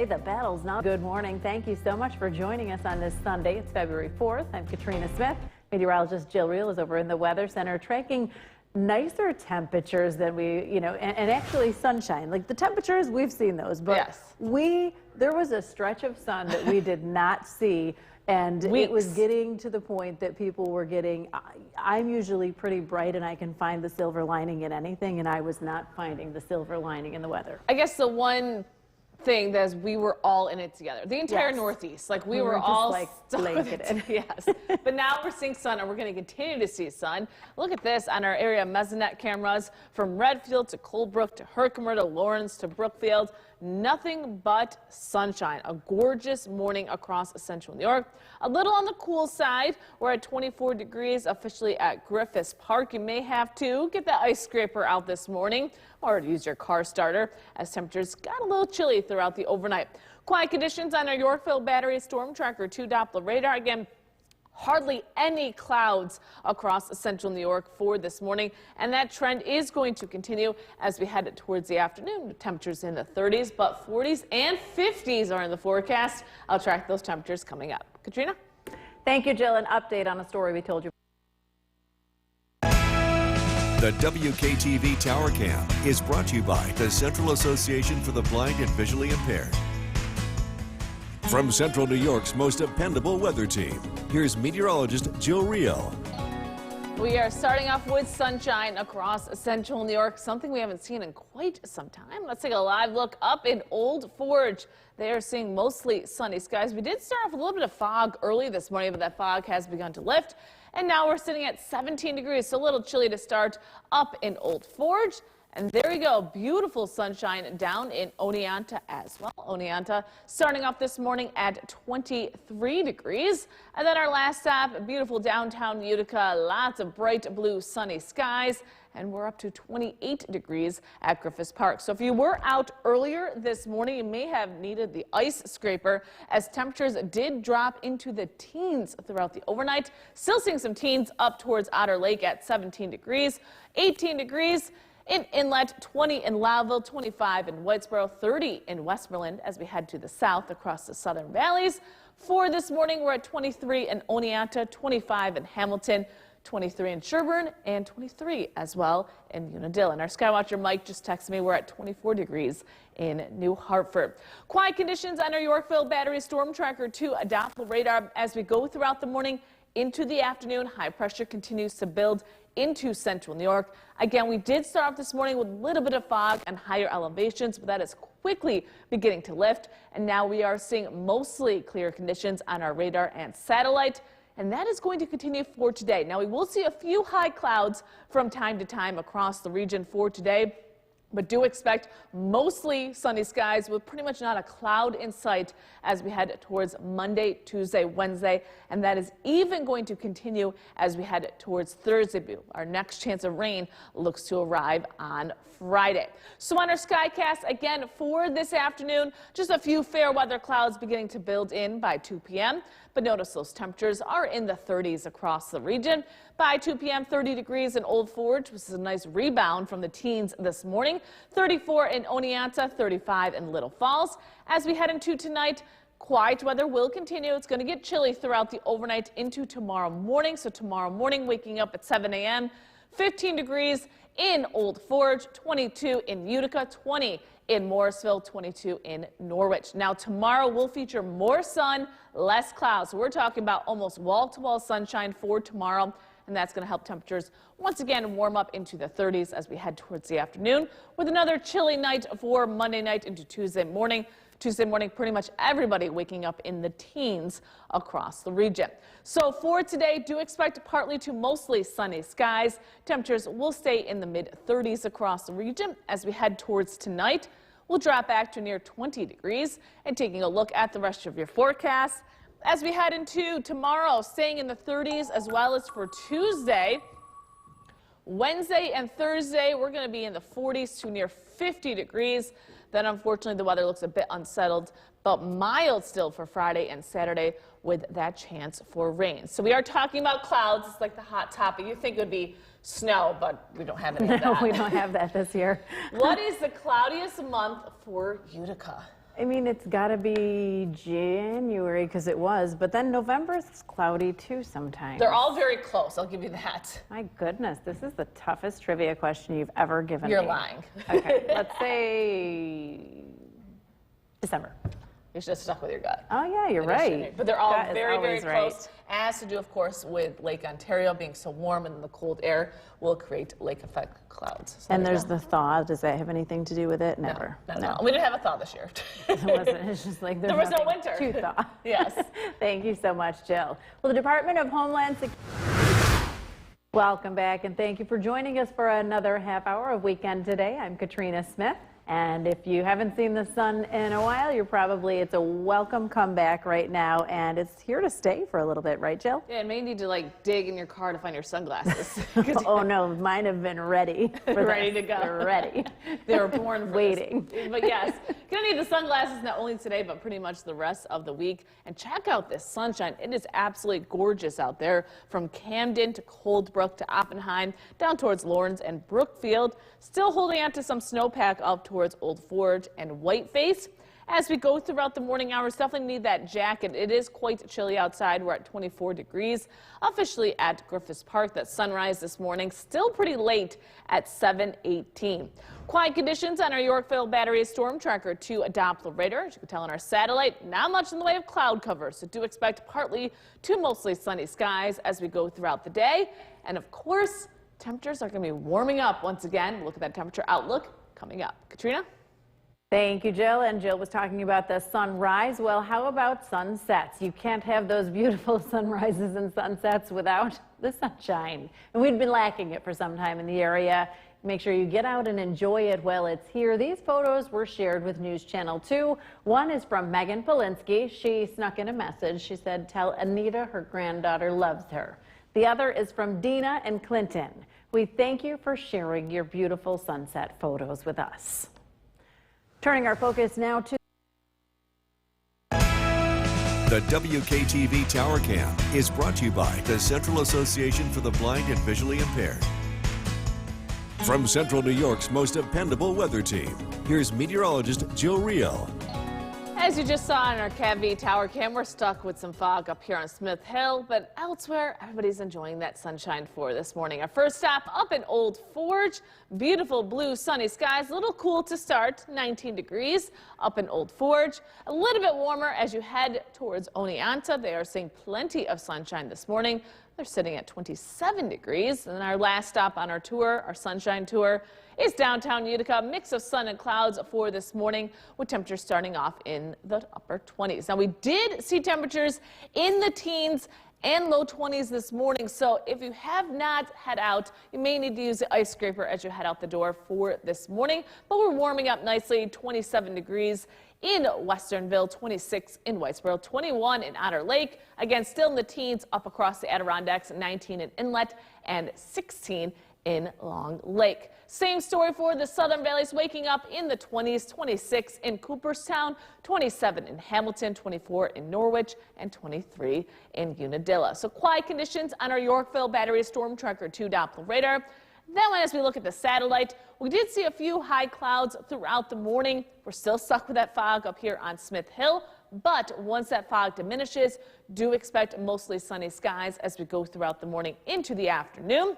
the battle's not. Good morning. Thank you so much for joining us on this Sunday. It's February 4th. I'm Katrina Smith. Meteorologist Jill Reel is over in the Weather Center tracking nicer temperatures than and actually sunshine. Like the temperatures, we've seen those, but yes, there was a stretch of sun that we did not see. And it was getting to the point that people were getting, I'm usually pretty bright and I can find the silver lining in anything, and I was not finding the silver lining in the weather. I guess the one thing that is we were all in it together. The entire Northeast, like we were all like blanketed. Yes. But now we're seeing sun and we're going to continue to see sun. Look at this on our area Mesonet cameras from Redfield to Colebrook to Herkimer to Lawrence to Brookfield. Nothing but sunshine. A gorgeous morning across central New York. A little on the cool side. We're at 24 degrees officially at Griffiths Park. You may have to get the ice scraper out this morning or use your car starter as temperatures got a little chilly throughout the overnight. Quiet conditions on our Yorkville Battery Storm Tracker 2 Doppler radar. Again, hardly any clouds across central New York for this morning, and that trend is going to continue as we head towards the afternoon. Temperatures in the 30s, but 40s and 50s are in the forecast. I'll track those temperatures coming up. Katrina? Thank you, Jill. An update on a story we told you. The WKTV Tower Cam is brought to you by the Central Association for the Blind and Visually Impaired. From Central New York's most dependable weather team, here's meteorologist Jill Reel. We are starting off with sunshine across central New York, something we haven't seen in quite some time. Let's take a live look up in Old Forge. They are seeing mostly sunny skies. We did start off with a little bit of fog early this morning, but that fog has begun to lift. And now we're sitting at 17 degrees, so a little chilly to start up in Old Forge. And there you go, beautiful sunshine down in Oneonta as well. Oneonta starting off this morning at 23 degrees. And then our last stop, beautiful downtown Utica, lots of bright blue sunny skies. And we're up to 28 degrees at Griffiths Park. So if you were out earlier this morning, you may have needed the ice scraper as temperatures did drop into the teens throughout the overnight. Still seeing some teens up towards Otter Lake at 17 degrees, 18 degrees. In Inlet, 20 in Lowville, 25 in Whitesboro, 30 in Westmoreland as we head to the south across the southern valleys. For this morning, we're at 23 in Oneonta, 25 in Hamilton, 23 in Sherburne, and 23 as well in Unadilla. And our Skywatcher Mike just texted me we're at 24 degrees in New Hartford. Quiet conditions on our Yorkville Battery Storm Tracker 2 Doppler radar as we go throughout the morning into the afternoon. High pressure continues to build into central New York. Again, we did start off this morning with a little bit of fog and higher elevations, but that is quickly beginning to lift. And now we are seeing mostly clear conditions on our radar and satellite. And that is going to continue for today. Now, we will see a few high clouds from time to time across the region for today, but do expect mostly sunny skies with pretty much not a cloud in sight as we head towards Monday, Tuesday, Wednesday, and that is even going to continue as we head towards Thursday. Our next chance of rain looks to arrive on Friday. So on our Skycast, again, for this afternoon, just a few fair weather clouds beginning to build in by 2 p.m., but notice those temperatures are in the 30s across the region. By 2 p.m., 30 degrees in Old Forge, which is a nice rebound from the teens this morning. 34 in Oneonta, 35 in Little Falls. As we head into tonight, quiet weather will continue. It's going to get chilly throughout the overnight into tomorrow morning. So tomorrow morning, waking up at 7 a.m., 15 degrees in Old Forge, 22 in Utica, 20 in Morrisville, 22 in Norwich. Now tomorrow will feature more sun, less clouds. So we're talking about almost wall-to-wall sunshine for tomorrow, and that's going to help temperatures once again warm up into the 30s as we head towards the afternoon, with another chilly night for Monday night into Tuesday morning. Tuesday morning, pretty much everybody waking up in the teens across the region. So for today, do expect partly to mostly sunny skies. Temperatures will stay in the mid-30s across the region. As we head towards tonight, we'll drop back to near 20 degrees. And taking a look at the rest of your forecast, as we head into tomorrow, staying in the 30s as well as for Tuesday. Wednesday and Thursday, we're going to be in the 40s to near 50 degrees. Then, unfortunately, the weather looks a bit unsettled, but mild still for Friday and Saturday with that chance for rain. So we are talking about clouds. It's like the hot topic. You think it would be snow, but we don't have any of that. No, we don't have that this year. What is the cloudiest month for Utica? I mean, it's got to be January because it was, but then November's cloudy too sometimes. They're all very close, I'll give you that. My goodness, this is the toughest trivia question you've ever given You're me. lying. Okay, let's say December. You should have stuck with your gut. Oh yeah, you're right. But they're all That is very, very always right. close. Has to do, of course, with Lake Ontario being so warm, and the cold air will create lake effect clouds. So And there you there's go. the thaw. Does that have anything to do with it? Never. No. We didn't have a thaw this year. It wasn't. It's just like There was no nothing winter. to thaw. Yes. Thank you so much, Jill. Well, the Department of Homeland Security. Welcome back, and thank you for joining us for another half hour of Weekend Today. I'm Katrina Smith. And if you haven't seen the sun in a while, it's a welcome comeback right now, and it's here to stay for a little bit, right, Jill? Yeah, and may need to like dig in your car to find your sunglasses. Oh no, mine have been ready. Ready to go. They're ready. They were born for Waiting. this. But yes, gonna need the sunglasses not only today, but pretty much the rest of the week. And check out this sunshine. It is absolutely gorgeous out there, from Camden to Coldbrook to Oppenheim, down towards Lawrence and Brookfield. Still holding on to some snowpack up towards Old Forge and Whiteface. As we go throughout the morning hours, definitely need that jacket. It is quite chilly outside. We're at 24 degrees officially at Griffiths Park. That sunrise this morning still pretty late at 7:18. Quiet conditions on our Yorkville Battery Storm Tracker 2 Doppler radar. As you can tell on our satellite, not much in the way of cloud cover, so do expect partly to mostly sunny skies as we go throughout the day. And of course, temperatures are going to be warming up once again. Look at that temperature outlook coming up. Katrina? Thank you, Jill. And Jill was talking about the sunrise. Well, how about sunsets? You can't have those beautiful sunrises and sunsets without the sunshine. And we've been lacking it for some time in the area. Make sure you get out and enjoy it while it's here. These photos were shared with News Channel 2. One is from Megan Polinsky. She snuck in a message. She said, "Tell Anita her granddaughter loves her." The other is from Dina and Clinton. We thank you for sharing your beautiful sunset photos with us. Turning our focus now to The WKTV Tower Cam is brought to you by the Central Association for the Blind and Visually Impaired. From Central New York's most dependable weather team, here's meteorologist Jill Reel. As you just saw on our CAV Tower Cam, we're stuck with some fog up here on Smith Hill, but elsewhere, everybody's enjoying that sunshine for this morning. Our first stop up in Old Forge. Beautiful blue sunny skies, a little cool to start, 19 degrees up in Old Forge. A little bit warmer as you head towards Oneonta. They are seeing plenty of sunshine this morning. They're sitting at 27 degrees. And our last stop on our tour, our sunshine tour, is downtown Utica. Mix of sun and clouds for this morning, with temperatures starting off in the upper 20s. Now, we did see temperatures in the teens and low 20s this morning, so if you have not head out, you may need to use the ice scraper as you head out the door for this morning. But we're warming up nicely, 27 degrees in Westernville, 26 in Whitesboro, 21 in Otter Lake. Again, still in the teens up across the Adirondacks, 19 in Inlet and 16 in Long Lake. Same story for the Southern Valleys, waking up in the 20s, 26 in Cooperstown, 27 in Hamilton, 24 in Norwich, and 23 in Unadilla. So quiet conditions on our Yorkville Battery Storm Tracker 2 Doppler radar. Then as we look at the satellite, we did see a few high clouds throughout the morning. We're still stuck with that fog up here on Smith Hill, but once that fog diminishes, do expect mostly sunny skies as we go throughout the morning into the afternoon.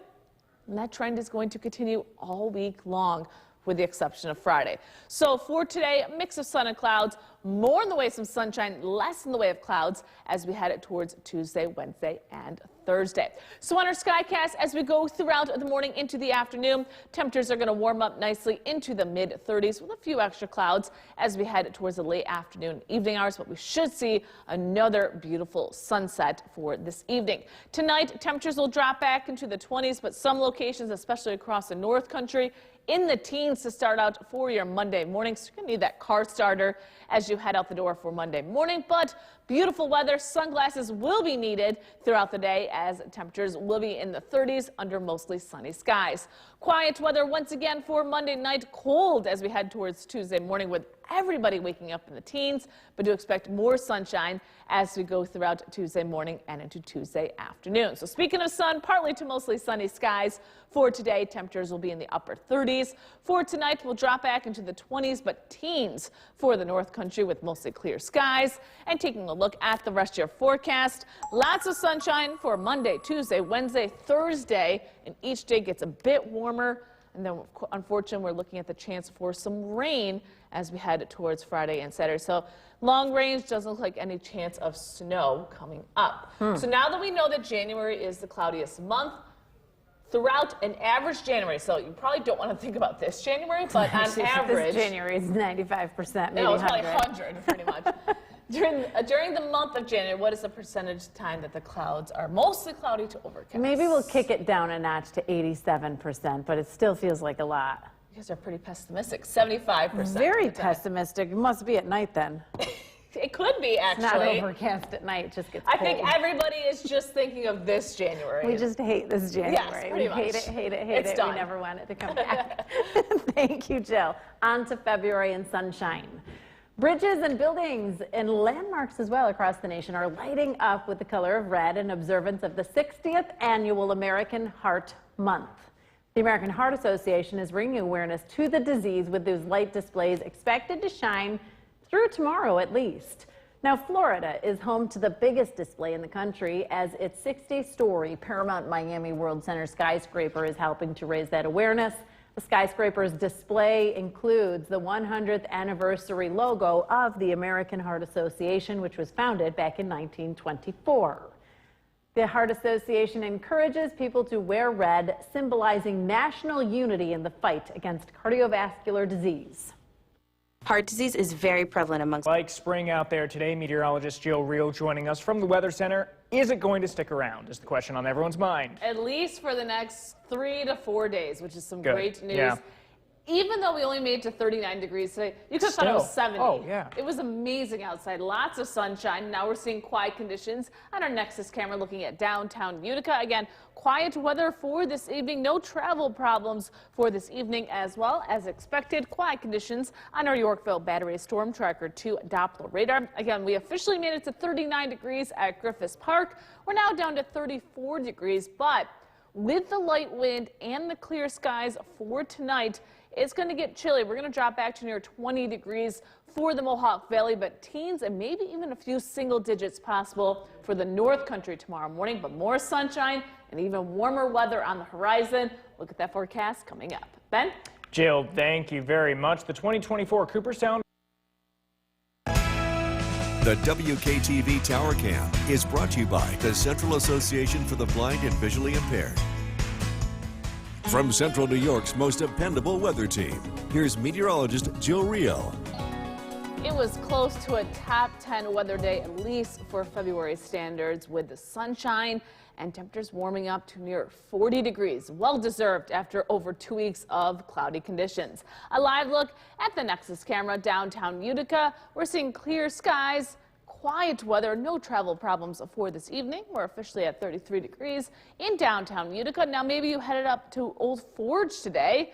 And that trend is going to continue all week long, with the exception of Friday. So for today, a mix of sun and clouds, more in the way of some sunshine, less in the way of clouds as we head towards Tuesday, Wednesday, and Thursday. So on our Skycast, as we go throughout the morning into the afternoon, temperatures are going to warm up nicely into the mid-30s with a few extra clouds as we head towards the late afternoon, evening hours, but we should see another beautiful sunset for this evening. Tonight, temperatures will drop back into the 20s, but some locations, especially across the North Country, in the teens to start out for your Monday morning. So you're going to need that car starter as you head out the door for Monday morning. But beautiful weather, sunglasses will be needed throughout the day as temperatures will be in the 30s under mostly sunny skies. Quiet weather once again for Monday night. Cold as we head towards Tuesday morning with everybody waking up in the teens, but do expect more sunshine as we go throughout Tuesday morning and into Tuesday afternoon. So speaking of sun, partly to mostly sunny skies for today. Temperatures will be in the upper 30s. For tonight, we'll drop back into the 20s, but teens for the North Country with mostly clear skies. And taking a look at the rest of your forecast, lots of sunshine for Monday, Tuesday, Wednesday, Thursday, and each day gets a bit warmer. And then, unfortunately, we're looking at the chance for some rain as we head towards Friday and Saturday. So long range doesn't look like any chance of snow coming up. So now that we know that January is the cloudiest month, throughout an average January, so you probably don't want to think about this January, but on average. This January is 95%, maybe No, it's probably 100. 100 pretty much. During the month of January, what is the percentage time that the clouds are mostly cloudy to overcast? Maybe we'll kick it down a notch to 87%, but it still feels like a lot. You guys are pretty pessimistic, 75%. Very pessimistic. It must be at night then. It could be, It's not actually. overcast at night, it just gets I cold. think everybody is just thinking of this January. We just hate this January. Yes, pretty we hate much. it, hate it, hate It's it. done. We never want it to come back. Thank you, Jill. On to February and sunshine. Bridges and buildings and landmarks as well across the nation are lighting up with the color of red in observance of the 60th annual American Heart Month. The American Heart Association is bringing awareness to the disease with those light displays expected to shine through tomorrow at least. Now, Florida is home to the biggest display in the country as its 60-story Paramount Miami World Center skyscraper is helping to raise that awareness. The skyscraper's display includes the 100th anniversary logo of the American Heart Association, which was founded back in 1924. The Heart Association encourages people to wear red, symbolizing national unity in the fight against cardiovascular disease. Heart disease is very prevalent amongst. Like spring out there today, meteorologist Jill Reel joining us from the Weather Center. Is it going to stick around is the question on everyone's mind. At least for the next 3 to 4 days, which is some Good. great news. Yeah. Even though we only made it to 39 degrees today, you could have thought it was Still. 70. Oh, yeah. It was amazing outside. Lots of sunshine. Now we're seeing quiet conditions on our Nexus camera looking at downtown Utica. Again, quiet weather for this evening. No travel problems for this evening as well as expected. Quiet conditions on our Yorkville Battery Storm Tracker 2 Doppler radar. Again, we officially made it to 39 degrees at Griffiths Park. We're now down to 34 degrees, but with the light wind and the clear skies for tonight, it's going to get chilly. We're going to drop back to near 20 degrees for the Mohawk Valley, but teens and maybe even a few single digits possible for the North Country tomorrow morning, but more sunshine and even warmer weather on the horizon. Look at that forecast coming up. Ben? Jill, thank you very much. The 2024 Cooperstown. The WKTV Tower Cam is brought to you by the Central Association for the Blind and Visually Impaired. From Central New York's most dependable weather team, here's meteorologist Jill Reel. It was close to a top 10 weather day, at least for February standards, with the sunshine and temperatures warming up to near 40 degrees. Well deserved after over 2 weeks of cloudy conditions. A live look at the Nexus camera downtown Utica. We're seeing clear skies, quiet weather, no travel problems for this evening. We're officially at 33 degrees in downtown Utica. Now maybe you headed up to Old Forge today.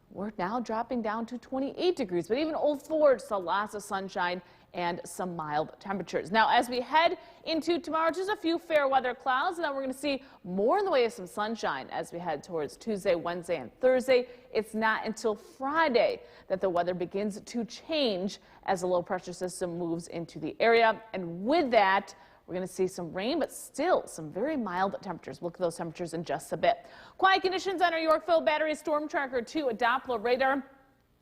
We're now dropping down to 28 degrees, but even Old Forge saw lots of sunshine and some mild temperatures. Now, as we head into tomorrow, just a few fair weather clouds, and then we're going to see more in the way of some sunshine as we head towards Tuesday, Wednesday, and Thursday. It's not until Friday that the weather begins to change as the low pressure system moves into the area. And with that, we're going to see some rain, but still some very mild temperatures. Look at those temperatures in just a bit. Quiet conditions on our Yorkville Battery Storm Tracker 2 Doppler radar.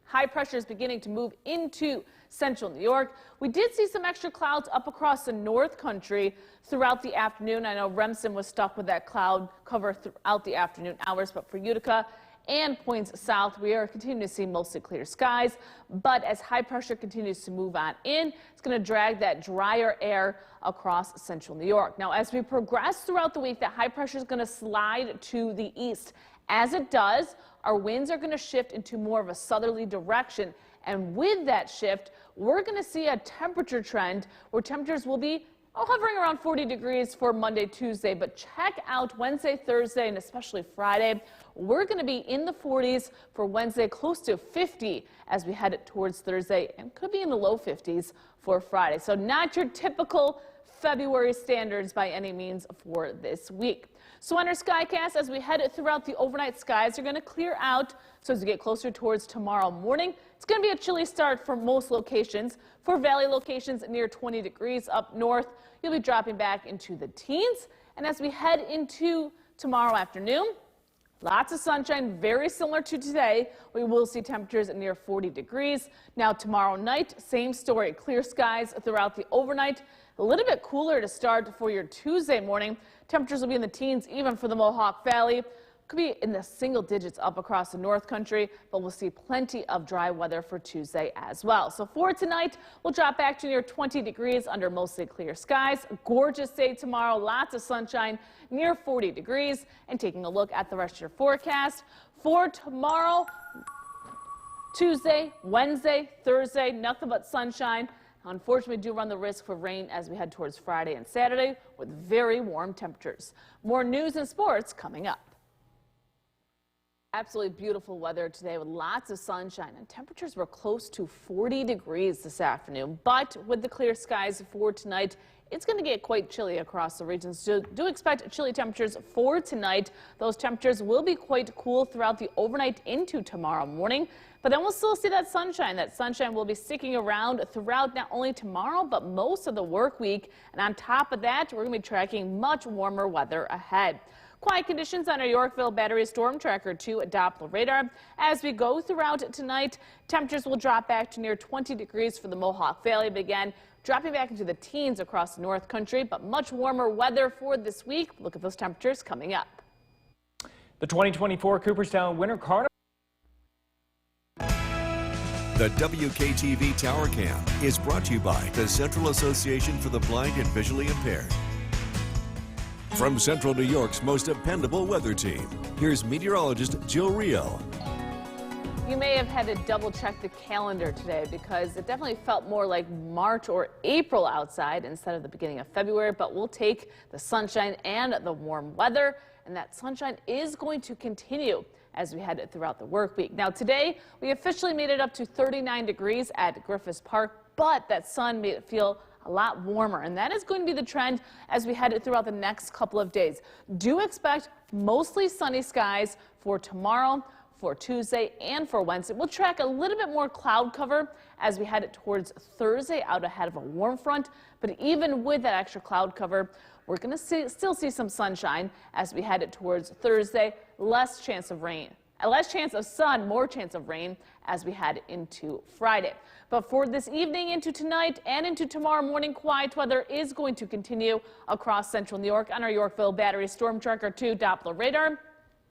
High pressure is beginning to move into central New York. We did see some extra clouds up across the North Country throughout the afternoon. I know Remsen was stuck with that cloud cover throughout the afternoon hours, but for Utica and points south, we are continuing to see mostly clear skies. But as high pressure continues to move on in, it's going to drag that drier air across central New York. Now, as we progress throughout the week, that high pressure is going to slide to the east. As it does, our winds are going to shift into more of a southerly direction. And with that shift, we're going to see a temperature trend where temperatures will be Hovering around 40 degrees for Monday, Tuesday, but check out Wednesday, Thursday, and especially Friday. We're going to be in the 40s for Wednesday, close to 50 as we head towards Thursday, and could be in the low 50s for Friday. So not your typical February standards by any means for this week. So on our Skycast, as we head throughout the overnight, skies are going to clear out. So as we get closer towards tomorrow morning, it's going to be a chilly start for most locations. For valley locations near 20 degrees up north, you'll be dropping back into the teens. And as we head into tomorrow afternoon, lots of sunshine, very similar to today. We will see temperatures near 40 degrees. Now tomorrow night, same story, clear skies throughout the overnight. A little bit cooler to start for your Tuesday morning. Temperatures will be in the teens even for the Mohawk Valley. Could be in the single digits up across the North Country, but we'll see plenty of dry weather for Tuesday as well. So for tonight, we'll drop back to near 20 degrees under mostly clear skies. Gorgeous day tomorrow, lots of sunshine, near 40 degrees. And taking a look at the rest of your forecast for tomorrow, Tuesday, Wednesday, Thursday, nothing but sunshine. Unfortunately, we do run the risk for rain as we head towards Friday and Saturday with very warm temperatures. More news and sports coming up. Absolutely beautiful weather today with lots of sunshine, and temperatures were close to 40 degrees this afternoon. But with the clear skies for tonight, it's going to get quite chilly across the region. So do expect chilly temperatures for tonight. Those temperatures will be quite cool throughout the overnight into tomorrow morning. But then we'll still see that sunshine. That sunshine will be sticking around throughout not only tomorrow, but most of the work week. And on top of that, we're going to be tracking much warmer weather ahead. Quiet conditions on our Yorkville Battery Storm Tracker 2 Doppler radar. As we go throughout tonight, temperatures will drop back to near 20 degrees for the Mohawk Valley. But again, dropping back into the teens across the North Country, but much warmer weather for this week. Look at those temperatures coming up. The 2024 Cooperstown Winter Carnival. The WKTV Tower Cam is brought to you by the Central Association for the Blind and Visually Impaired. From Central New York's most dependable weather team, here's meteorologist Jill Rio. You may have had to double check the calendar today because it definitely felt more like March or April outside instead of the beginning of February, but we'll take the sunshine and the warm weather, and that sunshine is going to continue as we head throughout the work week. Now today, we officially made it up to 39 degrees at Griffiths Park, but that sun made it feel a lot warmer, and that is going to be the trend as we head throughout the next couple of days. Do expect mostly sunny skies for tomorrow, for Tuesday, and for Wednesday. We'll track a little bit more cloud cover as we head towards Thursday out ahead of a warm front, but even with that extra cloud cover, we're going to still see some sunshine as we head towards Thursday. Less chance of rain. Less chance of sun, more chance of rain as we head into Friday. But for this evening into tonight and into tomorrow morning, quiet weather is going to continue across central New York on our Yorkville Battery Storm Tracker 2 Doppler radar.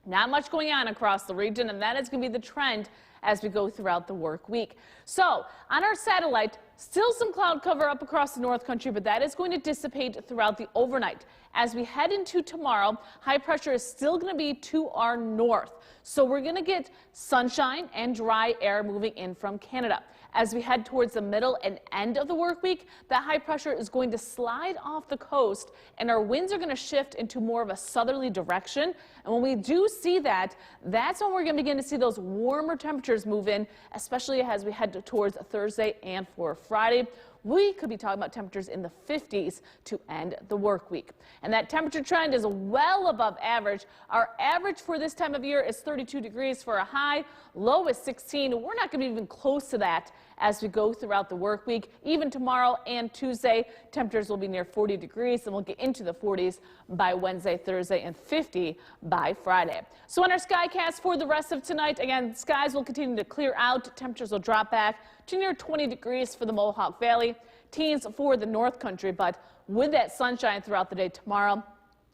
Not much going on across the region, and that is going to be the trend as we go throughout the work week. So on our satellite, still some cloud cover up across the North Country, but that is going to dissipate throughout the overnight. As we head into tomorrow, high pressure is still going to be to our north. So we're going to get sunshine and dry air moving in from Canada. As we head towards the middle and end of the work week, that high pressure is going to slide off the coast, and our winds are going to shift into more of a southerly direction. And when we do see that, that's when we're going to begin to see those warmer temperatures move in, especially as we head towards Thursday and for Friday. We could be talking about temperatures in the 50s to end the work week. And that temperature trend is well above average. Our average for this time of year is 32 degrees for a high, low is 16. We're not going to be even close to that as we go throughout the work week. Even tomorrow and Tuesday, temperatures will be near 40 degrees, and we'll get into the 40s by Wednesday, Thursday, and 50 by Friday. So on our Skycast for the rest of tonight, again, skies will continue to clear out. Temperatures will drop back to near 20 degrees for the Mohawk Valley, teens for the North Country, but with that sunshine throughout the day tomorrow,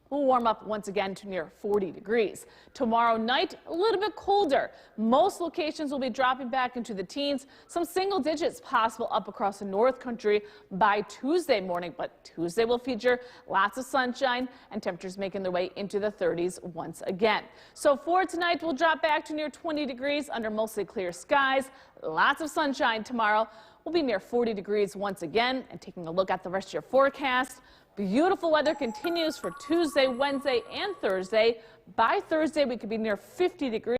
we'll warm up once again to near 40 degrees. Tomorrow night, a little bit colder. Most locations will be dropping back into the teens. Some single digits possible up across the North Country by Tuesday morning, but Tuesday will feature lots of sunshine and temperatures making their way into the 30s once again. So for tonight, we'll drop back to near 20 degrees under mostly clear skies. Lots of sunshine tomorrow. we'll be near 40 degrees once again. And taking a look at the rest of your forecast, beautiful weather continues for Tuesday, Wednesday, and Thursday. By Thursday, we could be near 50 degrees.